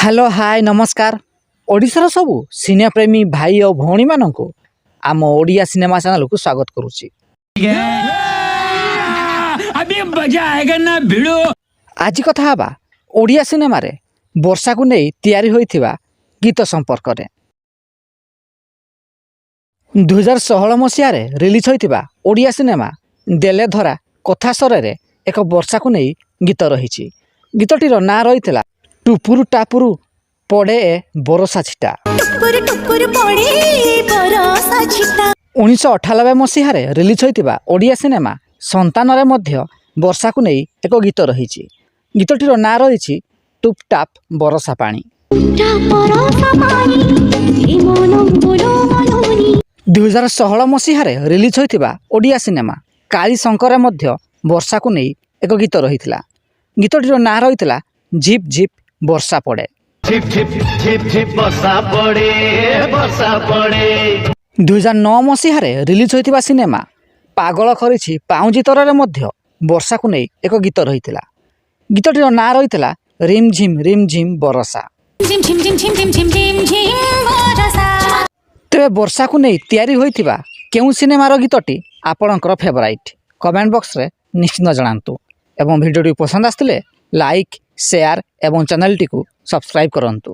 Hello hi नमस्कार ओडिशार सबू सिने प्रेमी भाई और भौणी मानक आम ओडिया सिनेमा चैनल को स्वागत करुच्ची। अभी मजा आएगा ना भिड़ो। आज कथा हवा ओडिया सिनेमा रे वर्षा को नहीं तैयारी होइथिबा गीत संपर्क रे। 2016 मसीह रे रिलीज होइथिबा ओडिया सिनेमा देले धरा कथा सरे रे एक वर्षा को नहीं गीत रही। गीतटीर ना रही टुपुरु टापुरु पड़े बरसा छिटा। 1998 मसीह रिलीज होइतिबा ओडिया सिनेमा संतान रे मध्य वर्षा को नहीं एक गीत रही। गीतटीर ना रही टुप टाप बरसा पानी। 2016 मसीह रिलीज होइतिबा ओडिया सिनेमा काली शंकर मध्य वर्षा को नहीं एक गीत रही। गीतटीर ना रही झिप झिप वर्षा पड़े। झिप झिप झिप झिप वर्षा पड़े वर्षा पड़े। 2009 मसीह रिलीज होइतिबा सिनेमा पागल करिछि पाउंजी तररे मध्य वर्षा को नहीं एक गीत रही। गीतटीर ना रही रिम झिम बरसा। तेरे वर्षा को नहीं तैयारी होइतिबा केउ सिनेमार गीतटी आपणकर फेवराइट कमेंट बॉक्स रे निश्चित जणांतु एवं वीडियोटी पसंद आस्तिले लाइक शेयर एवं चैनल टी को सब्सक्राइब करंतु।